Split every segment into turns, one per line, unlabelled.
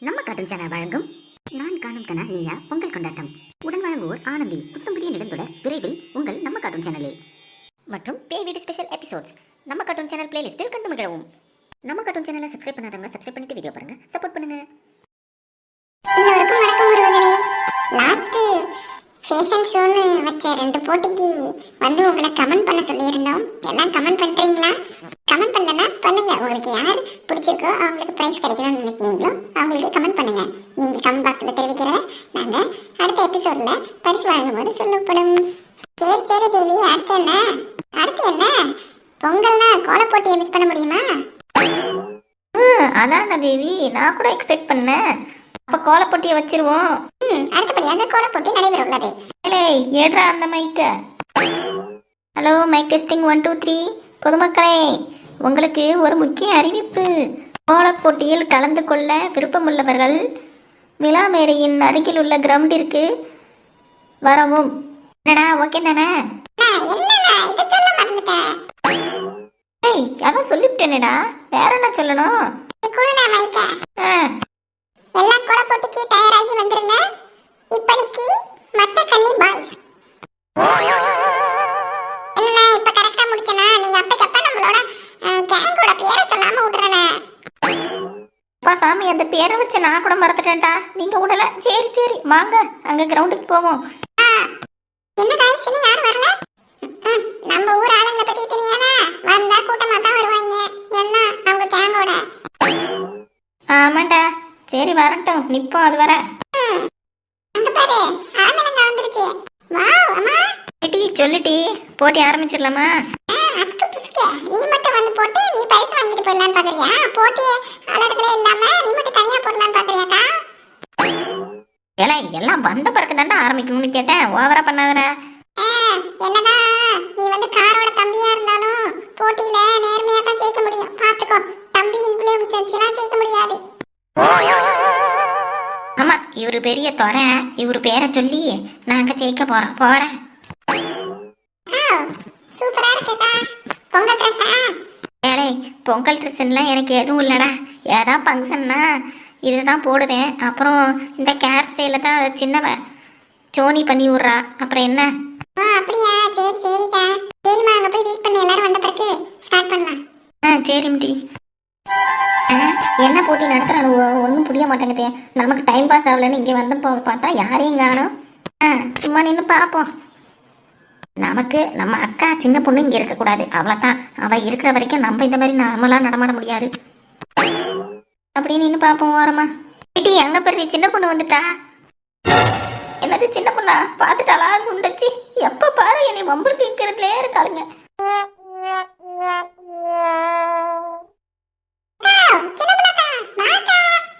நம்ம cartoon channel வழங்கும் நான் காணும் கனா நீயா பொங்கல் கொண்டாட்டம். உடன் வழங்குவோர் ஆனந்தி. புத்தம் புதிய நிகழ்வுடன் விரைவில் உங்கள் நம்ம கார்ட்டூன் சேனலில் மற்றும் பேய் வீடு ஸ்பெஷல் எபிசோட்ஸ் நம்ம கார்ட்டூன் சேனல் பிளேலிஸ்டில் கண்டு மகிழவும். நம்ம கார்ட்டூன் சேனலை சப்ஸ்கிரைப் பண்ணாதவங்க சப்ஸ்கிரைப் பண்ணிட்டு வீடியோ பாருங்க, சப்போர்ட் பண்ணுங்க.
எல்லோருக்கும் வணக்கம் உறவுகளே. லாஸ்ட் ஃபேஷன் ஷோன்னு வச்ச 2 போட்டிக்கு வந்து உங்களை கமெண்ட் பண்ண சொல்லியிருந்தோம். எல்லாம் கமெண்ட் பண்ணுறீங்களா? கமெண்ட் பண்ணலன்னா பண்ணுங்க. உங்களுக்கு யார் பிடிச்சிருக்கோ அவங்களுக்கு ப்ரைஸ் கிடைக்கணும்னு நினைக்கிறீங்களோ அவங்களுக்கு கமெண்ட் பண்ணுங்க. நீங்கள் கமெண்ட் பாக்ஸில் தெரிவிக்கிறத நாங்கள் அடுத்த எபிசோடில் பரிசு வழங்கும் போது சொல்லப்படும். சரி தேவி, அடுத்து என்ன பொங்கல்னா கோல போட்டியை மிஸ் பண்ண முடியுமா?
அதான தேவி, நான் கூட எக்ஸ்பெக்ட் பண்ணேன். அப்ப கோலப்பொட்டியை வச்சிருவோம்.
அடுத்தபடியாக கோலப்போட்டி நடைபெற உள்ளது.
ஏடுறா அந்த மைக்க. Hello, mic testing 1 2 3. பொதுமக்களே, உங்களுக்கு ஒரு முக்கிய அறிவிப்பு. கோலப்போட்டியில் கலந்து கொள்ள விருப்பமுள்ளவர்கள் விழா மேடையின் அருகில் உள்ள கிரவுண்டிற்கு வரவும். என்னடா, ஓகே தானே? அதான் சொல்லிவிட்டேனேடா, வேற என்ன சொல்லணும்?
எல்லா கோலப்போட்டிக்கு தயாராகி வந்துருங்க. இப்படிக்கு மச்சக்கண்ணி பாய்ஸ். என்ன இப்ப கரெக்டா முடிச்சனா? நீங்க அப்ப நம்மளோட கேங்கோட பேரை சொல்லாம விடுறனே.
அப்பா சாமி, அந்த பேரை வச்சு நான் கூட மறந்துட்டேன்டா. நீங்க விடல. சரி வாங்க, அங்க கிரவுண்டுக்கு போவோம்.
என்ன காய்ஸ், இனி யாரும் வரல? நம்ம ஊர் ஆளுங்களை பத்தி தெரியாதா? வந்தா கூட்டமா தான் வருவாங்க எல்லாம் அவங்க கேங்கோட.
ஆமாண்டா, சரி வரட்டும், நிப்போம் அது வர.
அங்க பாரு, ஆளுங்க வந்துருச்சு. வாவ் அம்மா,
ஏடி சொல்லிட்டி, போட்டி ஆரம்பிச்சிடலாமா?
அஸ்கு புஸ்கு, நீ மட்டும் வந்து போட்டு நீ பரிசு வாங்கிட்டு போயிடலான்னு பாக்குறியா? போட்டி ஆளுங்களே இல்லாம நீ மட்டும் தனியா போடலான்னு பாக்குறியாக்கா?
எல்லாம் வந்த பிறகு தாண்டா ஆரம்பிக்கணும்னு கேட்டேன். ஓவரா பண்ணாதடா.
என்னதான் நீ வந்து காரோட தம்பியா இருந்தாலும் போட்டியில நேர்மையா தான் ஜெயிக்க முடியும். பாத்துக்கோ, தம்பி இன்ஃப்ளூயன்ஸ் வச்சுலாம் ஜெயிக்க முடியாது.
ஆமா, இவரு பெரிய தொரை. இவரு பேரை சொல்லி நாங்க ஜெயிக்க போறோம். போட
சூப்பரா இருக்குக்கா. பொங்கல் ட்ரெஸ்ஸா?
பொங்கல் ட்ரெஸ்லாம் எனக்கு எதுவும் இல்லடா. ஏதா ஃபங்க்ஷன்னா இதுதான் போடுவேன். அப்புறம் இந்த கேர் ஸ்டைல தான் சின்னவ சோனி பண்ணி விட்றா. அப்புறம் என்ன?
அப்படியா? சரிக்கா. சரிம்மா, அங்க போய் வெயிட் பண்ணி எல்லாரும் வந்த பிறகு ஸ்டார்ட் பண்ணலாம்.
சரி முடி. என்ன போட்டி நடத்துறானுவோ ஒன்றும் புரிய மாட்டேங்குது. நமக்கு டைம் பாஸ் ஆகலன்னு இங்கே வந்து பார்த்தா யாரையும் காணும். சும்மா நின்று பார்ப்போம். நமக்கு நம்ம அக்கா சின்ன பொண்ணு இங்கே இருக்கக்கூடாது, அவ்வளோதான். அவள் இருக்கிற வரைக்கும் நம்ம இந்த மாதிரி நார்மலாக நடமாட முடியாது. அப்படின்னு நின்று பார்ப்போம் ஓரமா. வீட்டி அங்கே போய் சின்ன பொண்ணு வந்துட்டா. என்னது சின்ன பொண்ணா? பார்த்துட்டாளா? குண்டச்சி, எப்போ பாரு என்னை வம்புக்கு இருக்கிறதுலே இருக்காளுங்க.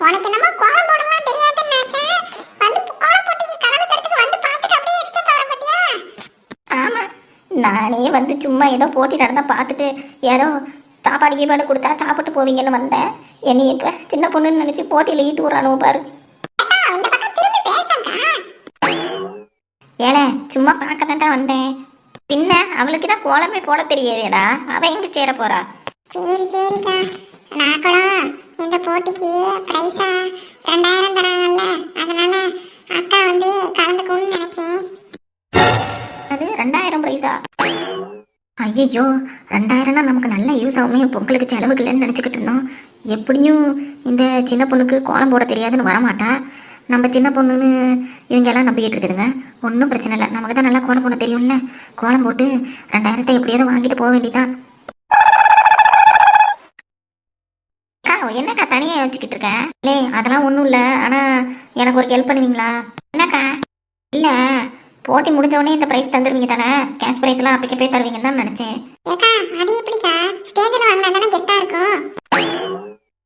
உனக்கு என்னமோ கோலம் போடலாம் தெரியாதுன்னு நினைச்சேன். வந்து கோலம் போட்டிக்கு கலந்துக்கிறதுக்கு வந்து பார்த்துட்டு அப்படியே எஸ்கேப் ஆற பாத்தியா?
ஆமா, நானே வந்து சும்மா ஏதோ போட்டி நடந்தா பார்த்துட்டு ஏதோ சாப்பாடு கீப்பாடு கொடுத்தா சாப்பிட்டு போவீங்கன்னு வந்தேன். என்னை இப்போ சின்ன பொண்ணுன்னு நினச்சி போட்டியில் ஈத்து விட்றானுவோ பாரு.
இந்த பக்கம் திரும்பி பேசங்கா.
சும்மா பார்க்க தான்டா வந்தேன். பின்ன அவளுக்கு தான் கோலமே போட தெரியாதேடா. அவள் எங்கே சேர போறா?
சரிக்கா. நான் கூட இந்த போட்டிக்கு பிரைஸா 2000 தராங்கல்ல, அதனால அக்கா வந்து கலந்துக்கணும்னு நினைச்சேன்.
அது 2000 பிரைஸா? ஐயோ, 2000னா நமக்கு நல்ல யூஸ் ஆகுமே. பொங்கலுக்கு செலவுக்கு இல்லைன்னு நினச்சிக்கிட்டு இருந்தோம். எப்படியும் இந்த சின்ன பொண்ணுக்கு கோலம் போட தெரியாதுன்னு வரமாட்டா. நம்ம சின்ன பொண்ணுன்னு இவங்க எல்லாம் நம்பிக்கிட்டு இருக்குதுங்க. ஒன்றும் பிரச்சனை இல்லை, நமக்கு தான் நல்லா கோலம் போட தெரியும்ல. கோலம் போட்டு 2000 எப்படியாவது வாங்கிட்டு போக வேண்டியதான். என்னக்கா தனியாக யோசிச்சுக்கிட்டு இருக்க? அதெல்லாம் ஒன்றும் இல்லை. ஆனால் எனக்கு ஒரு ஹெல்ப் பண்ணுவீங்களா? என்னக்கா? இல்லை, போட்டி முடிஞ்சவொடனே இந்த ப்ரைஸ் தந்துடுவீங்க தானே? கேஷ் ப்ரைஸ் எல்லாம் அப்பக்கே போய் தருவீங்கன்னு தான் நினச்சேன்.
அது எப்படிக்கா? ஸ்டேஜில் வாங்கினா தானே கெத்தாக இருக்கும்.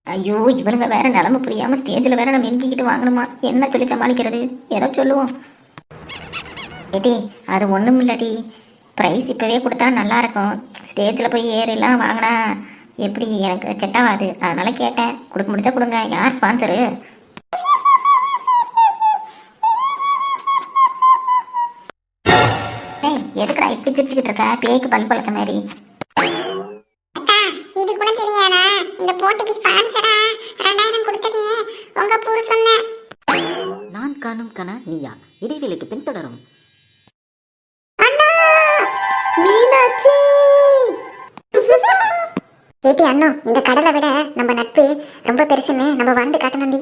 ஐயோ, இவனுங்க வேற நிலமை புரியாமல் ஸ்டேஜில் வேற நம்ம எங்கிக்கிட்டு வாங்கணுமா? என்ன சொல்லி சமாளிக்கிறது? ஏதோ சொல்லுவோம். ஏடி, அது ஒன்றும் இல்லடி. ப்ரைஸ் இப்போவே கொடுத்தா நல்லாயிருக்கும். ஸ்டேஜில் போய் ஏறிலாம் வாங்கினா எப்படி எனக்கு செட் ஆகாது. அதனால கேட்டேன். கொடுக்க முடிச்சா கொடுங்க. யார் ஸ்பான்சரு? எதுக்குடா இப்படி சிரிச்சுக்கிட்டு இருக்க? பேய்க்கு பல் பழச்ச மாதிரி.
இது கூட தெரியாதா? இந்த போட்டிக்கு ஸ்பான்சரா 2000 கொடுத்தது உங்க புருஷ
கனா நீயா இடைவேளைக்கு பின் தொடரும்.
மீனாட்சி
ஏட்டி அண்ணா, இந்த கடலை விட நம்ம நட்பு ரொம்ப பெருசுன்னு நம்ம வாழ்ந்து காட்டணும்டி.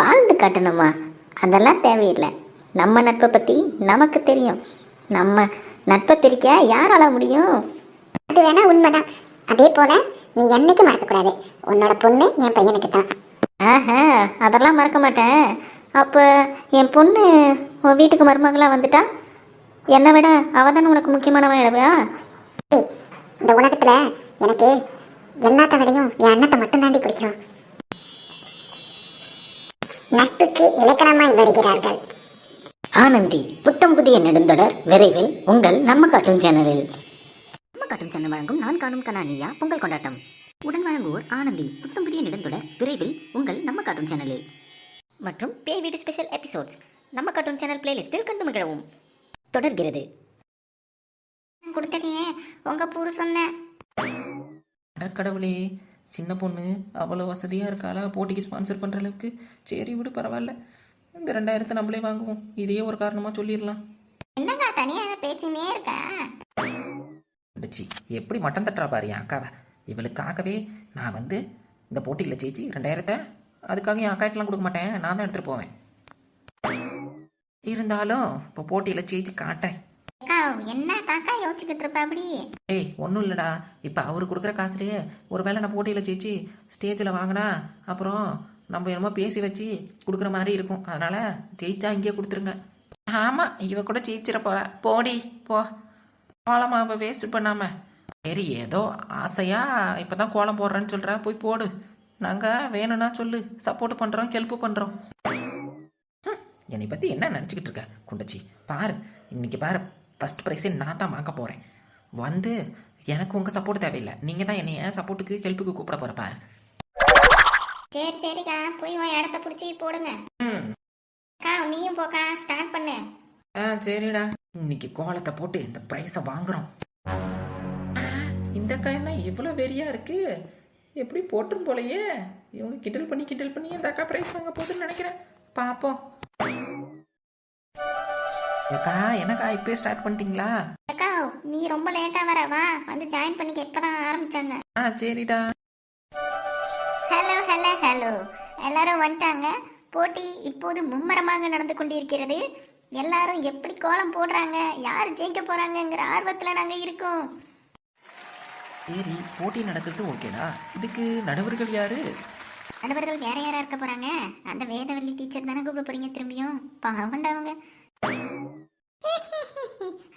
வாழ்ந்து காட்டணுமா? அதெல்லாம் தேவையில்லை. நம்ம நட்பை பற்றி நமக்கு தெரியும். நம்ம நட்பை பிரிக்க யாரால முடியும்?
அது வேணா உண்மைதான். அதே போல நீ என்னைக்கு மறக்கக்கூடாது, உன்னோட பொண்ணு என் பையனுக்கு தான்.
ஆஹா, அதெல்லாம் மறக்க மாட்டேன். அப்போ என் பொண்ணு உன் வீட்டுக்கு மருமகளாக வந்துட்டா என்னை விட அவள் தானே உனக்கு முக்கியமானவன் இடவா?
ஏய், இந்த உலகத்துல எனக்கு எல்லாத்த விடையும் என் அண்ணத்தை மட்டும் தாண்டி பிடிக்கும். நட்புக்கு இலக்கணமாய் வருகிறார்கள்.
ஆனந்தி புத்தம் புதிய நெடுந்தொடர் விரைவில் உங்கள் நம்ம கார்ட்டூன் சேனலில். நம்ம கார்ட்டூன் சேனல் வழங்கும் நான் காணும் கனா நீயா பொங்கல் கொண்டாட்டம். உடன் வழங்குவோர் ஆனந்தி புத்தம் புதிய நெடுந்தொடர் விரைவில் உங்கள் நம்ம கார்ட்டூன் சேனலில். மற்றும் பேய் வீடு ஸ்பெஷல் எபிசோட்ஸ் நம்ம கார்ட்டூன் சேனல் பிளேலிஸ்டில் கண்டு மகிழவும். தொடர்கிறது.
கொடுத்ததே உங்கள் புருஷன் தான்.
கடவுளே, சின்ன பொண்ணு அவ்வளோ வசதியாக இருக்காளா போட்டிக்கு ஸ்பான்சர் பண்ணுற அளவுக்கு? சரி விடு, பரவாயில்ல. இந்த 2000 நம்மளே வாங்குவோம். இதையே ஒரு காரணமாக சொல்லிடலாம்.
என்னக்கா தனியாக பேசினே இருக்கா?
அடிச்சி எப்படி மட்டம் தட்டுறா பாரு என் அக்காவை. இவளுக்காகவே நான் வந்து இந்த போட்டியில் ஜெயிச்சு 2000 அதுக்காக என் அக்காட்டெலாம் கொடுக்க மாட்டேன், நான் தான் எடுத்துகிட்டு போவேன். இருந்தாலும் இப்போ போட்டியில் ஜெயிச்சு காட்டேன்.
அக்கா என்ன தாக்கா யோசிச்சுக்கிட்டு இருப்பா அப்படி?
ஏய் ஒன்றும் இல்லைடா, இப்போ அவர் கொடுக்குற காசுலேயே ஒரு வேளை நான் போட்டியில் ஜெயிச்சு ஸ்டேஜில் வாங்கினா அப்புறம் நம்ம என்னமோ பேசி வச்சு கொடுக்குற மாதிரி இருக்கும். அதனால் ஜெயிச்சா இங்கேயே கொடுத்துருங்க. ஆமாம், இவ கூட ஜெயிச்சிட போகிறா. போடி போ, கோலமா அவள் வேஸ்ட் பண்ணாமல். சரி, ஏதோ ஆசையாக இப்போ தான் கோலம் போடுறேன்னு சொல்கிறா, போய் போடு. நாங்கள் வேணும்னா சொல்லு, சப்போர்ட் பண்ணுறோம், ஹெல்ப்பு பண்ணுறோம். என்னை பற்றி என்ன நினச்சிக்கிட்டு இருக்க குண்டச்சி? பாரு, இன்னைக்கு பாரு, ஃபஸ்ட் ப்ரைஸே நான் தான் வாங்க போகிறேன். வந்து எனக்கு உங்கள் சப்போர்ட் தேவையில்லை, நீங்கள் தான் என்னைய சப்போர்ட்டுக்கு ஹெல்ப்புக்கு கூப்பிட போகிற பாரு.
சரி சரிக்கா, போய் உன் இடத்த பிடிச்சி போடுங்க. அக்கா நீயும் போக்கா, ஸ்டார்ட் பண்ணு.
சரிடா, இன்னைக்கு கோலத்தை போட்டு இந்த ப்ரைஸை வாங்குறோம். இந்த காய்னா இவ்வளோ வெறியா இருக்கு, எப்படி போட்டும் போலையே. இவங்க கிண்டல் பண்ணி இந்த அக்கா ப்ரைஸ் வாங்க போகுதுன்னு நினைக்கிறேன். பார்ப்போம். ஏக்கா, என்னக்கா இப்பயே ஸ்டார்ட் பண்ணிட்டீங்களா?
அக்கா நீ ரொம்ப லேட்டா வர, வா வந்து ஜாயின் பண்ணிக்க. இப்பதான் ஆரம்பிச்சாங்க.
சரிடா.
ஹலோ ஹலோ ஹலோ, எல்லாரும் வந்துட்டாங்க. போட்டி இப்போது மும்மரமாக நடந்து கொண்டிருக்கிறது. எல்லாரும் எப்படி கோலம் போடுறாங்க, யார் ஜெயிக்க போறாங்கங்கிற ஆர்வத்துல நாங்க இருக்கோம்.
சரி, போட்டி நடக்கிறது ஓகேடா. இதுக்கு நடுவர்கள் யாரு?
நடுவர்கள் வேற யாரா இருக்க போறாங்க? அந்த வேதவல்லி டீச்சர் தானே கூப்பிட போறீங்க திரும்பியும்? பாவண்டா அவங்க.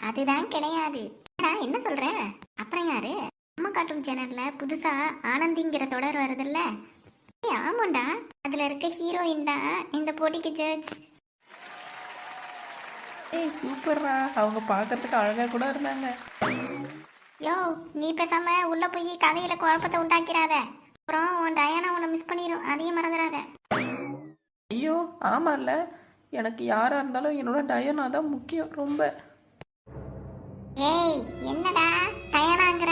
அதுதான் கிடையாது. என்ன சொல்ற? அப்புறம் யாரு? நம்ம கார்ட்டூன் சேனல்ல புதுசா ஆனந்திங்கிற தொடர் வருதுல்ல? ஆமாண்டா, அதுல இருக்க ஹீரோயின் தான் இந்த போட்டிக்கு ஜட்ஜ்.
ஏய் சூப்பர்ரா, அவங்க பார்க்கறதுக்கு அழகா கூட இருந்தாங்க.
யோ நீ பேசாம உள்ள போய் கதையில குழப்பத்தை உண்டாக்கிறாத. அப்புறம் உன் டயானா உன்னை மிஸ் பண்ணிடும், அதையும் மறந்துடாத.
ஐயோ ஆமாம்ல, எனக்கு யாரா இருந்தாலும் என்னோட டயனா தான் முக்கியம் ரொம்ப.
ஏய் என்னடா டயானாங்கிற?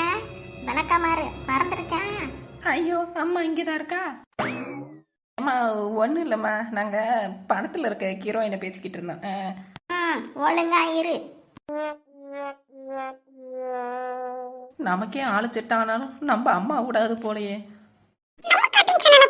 விளக்கமாறு மறந்துடுச்சா?
ஐயோ அம்மா இங்கே தான் இருக்கா. அம்மா ஒன்றும் இல்லைம்மா, நாங்கள் படத்தில் இருக்க ஹீரோயினை பேசிக்கிட்டு இருந்தோம்.
ஒழுங்கா இரு.
நமக்கே ஆளு செட் ஆனாலும் நம்ம அம்மா விடாது போலையே.
நம்ம கார்ட்டூன் சேனலை